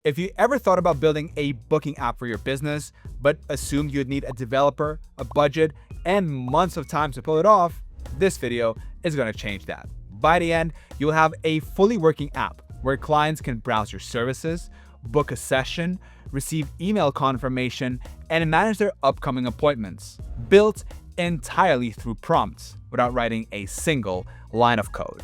If you ever thought about building a booking app for your business, but assumed you'd need a developer, a budget, and months of time to pull it off, this video is going to change that. By the end, you'll have a fully working app where clients can browse your services, book a session, receive email confirmation, and manage their upcoming appointments, built entirely through prompts without writing a single line of code.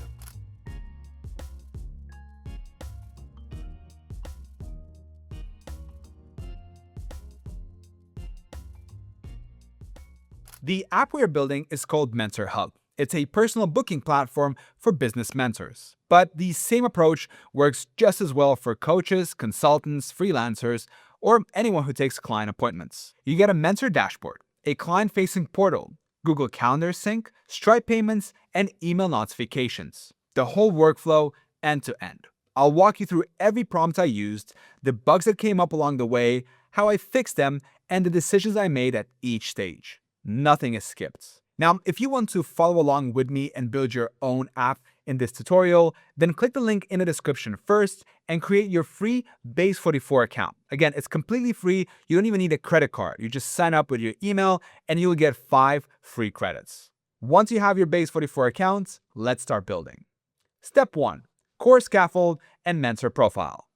The app we're building is called MentorHub. It's a personal booking platform for business mentors. But the same approach works just as well for coaches, consultants, freelancers, or anyone who takes client appointments. You get a mentor dashboard, a client-facing portal, Google Calendar sync, Stripe payments, and email notifications. The whole workflow end to end. I'll walk you through every prompt I used, the bugs that came up along the way, how I fixed them, and the decisions I made at each stage. Nothing is skipped. Now, if you want to follow along with me and build your own app in this tutorial, then click the link in the description first and create your free Base 44 account. Again, it's completely free. You don't even need a credit card. You just sign up with your email and you'll get 5 free credits. Once you have your Base 44 account, let's start building. Step 1. Core scaffold and mentor profile.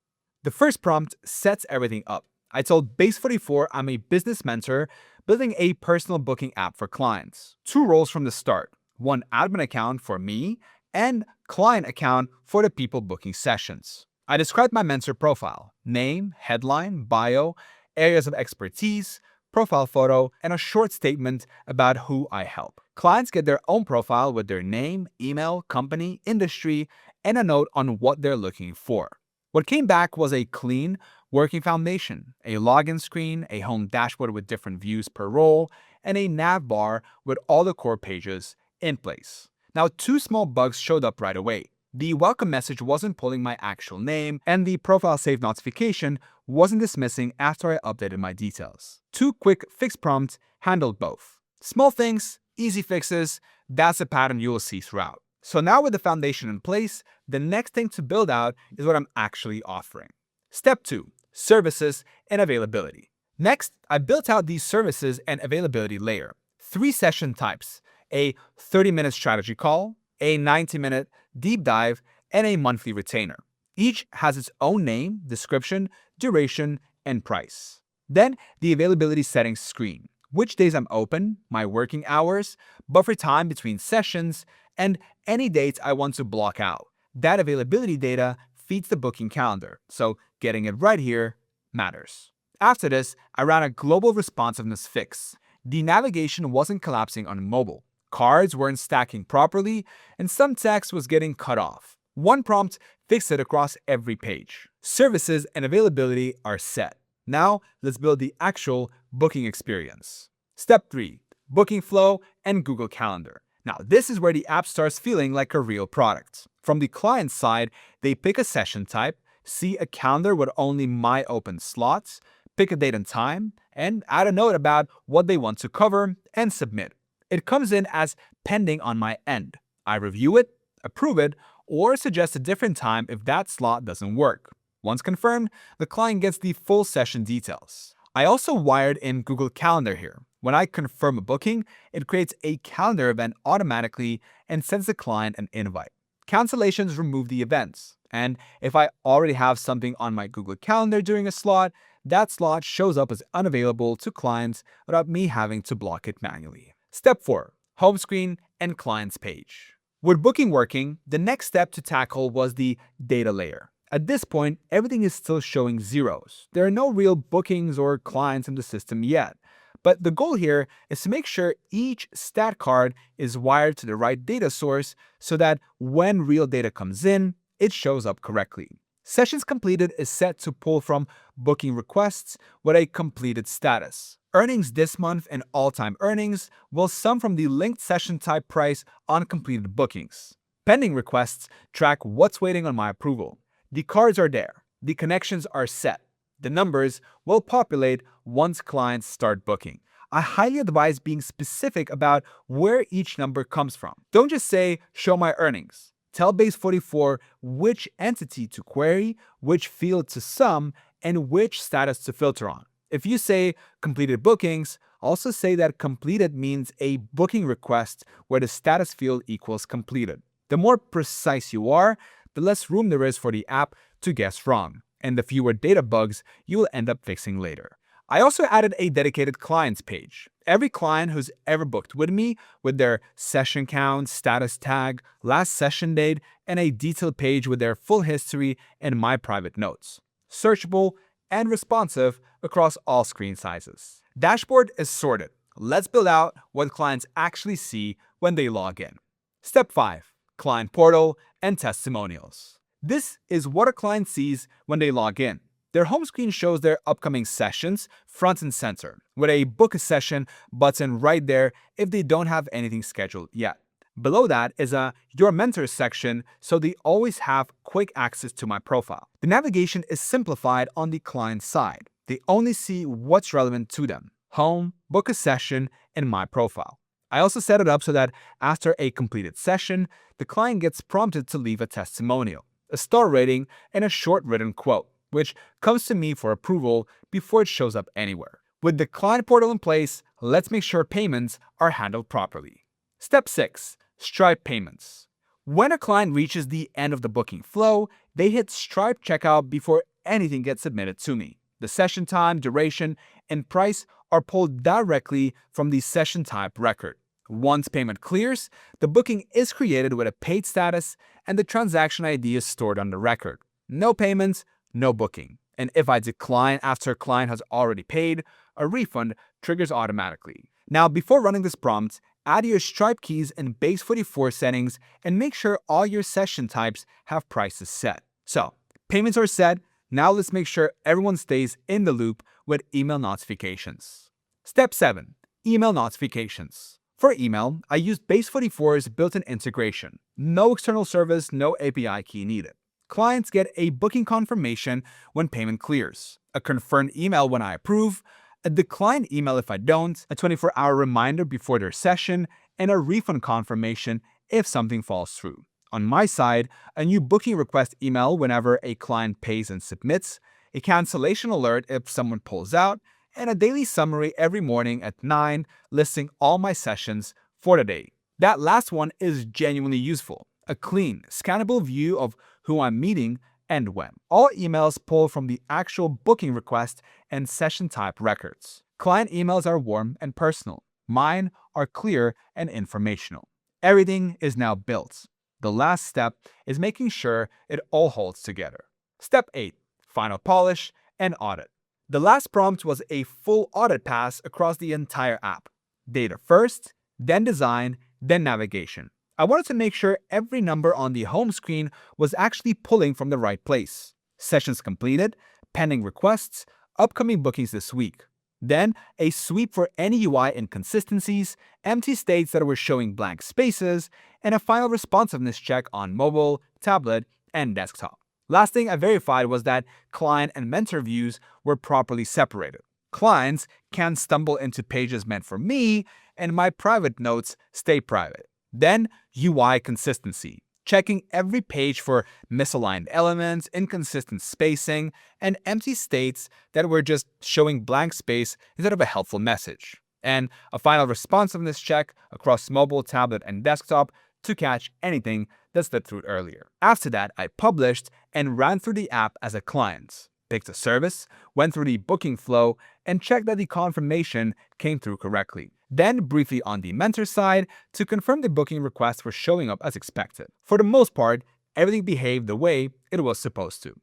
The first prompt sets everything up. I told Base 44 I'm a business mentor building a personal booking app for clients. 2 roles from the start, one admin account for me and client account for the people booking sessions. I described my mentor profile, name, headline, bio, areas of expertise, profile photo, and a short statement about who I help. Clients get their own profile with their name, email, company, industry, and a note on what they're looking for. What came back was a clean, working foundation, a login screen, a home dashboard with different views per role, and a nav bar with all the core pages in place. Now, 2 small bugs showed up right away. The welcome message wasn't pulling my actual name, and the profile save notification wasn't dismissing after I updated my details. 2 quick fix prompts handled both. Small things, easy fixes, that's a pattern you will see throughout. So now with the foundation in place, the next thing to build out is what I'm actually offering. Step 2. Services and availability. Next, I built out these services and availability layer. 3 session types, a 30-minute strategy call, a 90-minute deep dive, and a monthly retainer. Each has its own name, description, duration, and price. Then the availability settings screen, which days I'm open, my working hours, buffer time between sessions, and any dates I want to block out. That availability data feeds the booking calendar, so getting it right here matters. After this, I ran a global responsiveness fix. The navigation wasn't collapsing on mobile, cards weren't stacking properly, and some text was getting cut off. 1 prompt fixed it across every page. Services and availability are set. Now, let's build the actual booking experience. Step 3. Booking flow and Google Calendar. Now, this is where the app starts feeling like a real product. From the client side, they pick a session type, see a calendar with only my open slots, pick a date and time, and add a note about what they want to cover, and submit. It comes in as pending on my end. I review it, approve it, or suggest a different time if that slot doesn't work. Once confirmed, the client gets the full session details. I also wired in Google Calendar here. When I confirm a booking, it creates a calendar event automatically and sends the client an invite. Cancellations remove the events, and if I already have something on my Google Calendar during a slot, that slot shows up as unavailable to clients without me having to block it manually. Step 4. Home screen and clients page. With booking working, the next step to tackle was the data layer. At this point, everything is still showing zeros. There are no real bookings or clients in the system yet. But the goal here is to make sure each stat card is wired to the right data source so that when real data comes in, it shows up correctly. Sessions completed is set to pull from booking requests with a completed status. Earnings this month and all-time earnings will sum from the linked session type price on completed bookings. Pending requests track what's waiting on my approval. The cards are there. The connections are set. The numbers will populate once clients start booking. I highly advise being specific about where each number comes from. Don't just say, show my earnings. Tell Base 44 which entity to query, which field to sum, and which status to filter on. If you say completed bookings, also say that completed means a booking request where the status field equals completed. The more precise you are, the less room there is for the app to guess wrong, and the fewer data bugs you will end up fixing later. I also added a dedicated clients page. Every client who's ever booked with me, with their session count, status tag, last session date, and a detailed page with their full history and my private notes. Searchable and responsive across all screen sizes. Dashboard is sorted. Let's build out what clients actually see when they log in. Step 5. Client portal and testimonials. This is what a client sees when they log in. Their home screen shows their upcoming sessions front and center, with a book a session button right there if they don't have anything scheduled yet. Below that is a Your Mentors section, so they always have quick access to my profile. The navigation is simplified on the client side. They only see what's relevant to them: home, book a session, and my profile. I also set it up so that after a completed session, the client gets prompted to leave a testimonial, a star rating, and a short written quote, which comes to me for approval before it shows up anywhere. With the client portal in place, let's make sure payments are handled properly. Step 6. Stripe payments. When a client reaches the end of the booking flow, they hit Stripe checkout before anything gets submitted to me. The session time, duration, and price are pulled directly from the session type record. Once payment clears, the booking is created with a paid status and the transaction ID is stored on the record. No payments, no booking. And if I decline after a client has already paid, a refund triggers automatically. Now, before running this prompt, add your Stripe keys in base 44 settings and make sure all your session types have prices set. So, payments are set. Now let's make sure everyone stays in the loop with email notifications. Step 7. Email notifications. For email, I used base 44's built-in integration. No external service, no API key needed. Clients get a booking confirmation when payment clears, a confirmed email when I approve, a declined email if I don't, a 24-hour reminder before their session, and a refund confirmation if something falls through. On my side, a new booking request email whenever a client pays and submits, a cancellation alert if someone pulls out, and a daily summary every morning at 9 listing all my sessions for the day. That last one is genuinely useful. A clean, scannable view of who I'm meeting and when. All emails pull from the actual booking request and session type records. Client emails are warm and personal. Mine are clear and informational. Everything is now built. The last step is making sure it all holds together. Step 8. Final polish and audit. The last prompt was a full audit pass across the entire app. Data first, then design, then navigation. I wanted to make sure every number on the home screen was actually pulling from the right place. Sessions completed, pending requests, upcoming bookings this week. Then, a sweep for any UI inconsistencies, empty states that were showing blank spaces, and a final responsiveness check on mobile, tablet, and desktop. Last thing I verified was that client and mentor views were properly separated. Clients can't stumble into pages meant for me, and my private notes stay private. Then, UI consistency. Checking every page for misaligned elements, inconsistent spacing, and empty states that were just showing blank space instead of a helpful message. And a final responsiveness check across mobile, tablet, and desktop to catch anything that slipped through earlier. After that, I published and ran through the app as a client, picked a service, went through the booking flow, and checked that the confirmation came through correctly. Then briefly on the mentor side to confirm the booking requests were showing up as expected. For the most part, everything behaved the way it was supposed to.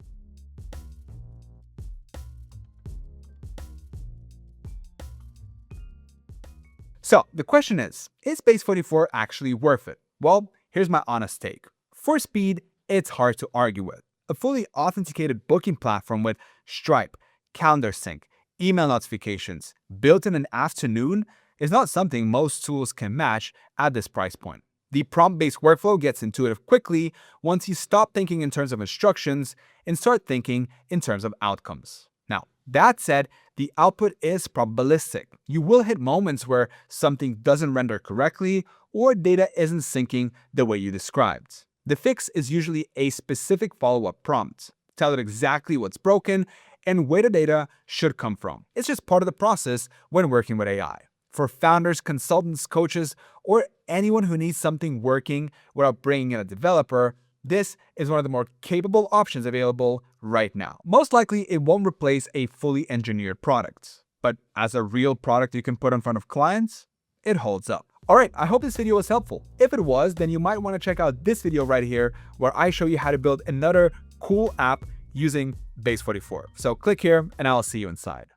So the question is base 44 actually worth it? Well, here's my honest take. For speed, it's hard to argue with. A fully authenticated booking platform with Stripe, calendar sync, email notifications, built in an afternoon is not something most tools can match at this price point. The prompt-based workflow gets intuitive quickly once you stop thinking in terms of instructions and start thinking in terms of outcomes. Now, that said, the output is probabilistic. You will hit moments where something doesn't render correctly or data isn't syncing the way you described. The fix is usually a specific follow-up prompt. Tell it exactly what's broken and where the data should come from. It's just part of the process when working with AI. For founders, consultants, coaches, or anyone who needs something working without bringing in a developer, this is one of the more capable options available right now. Most likely, it won't replace a fully engineered product, but as a real product you can put in front of clients, it holds up. Alright, I hope this video was helpful. If it was, then you might want to check out this video right here where I show you how to build another cool app using Base 44. So click here and I'll see you inside.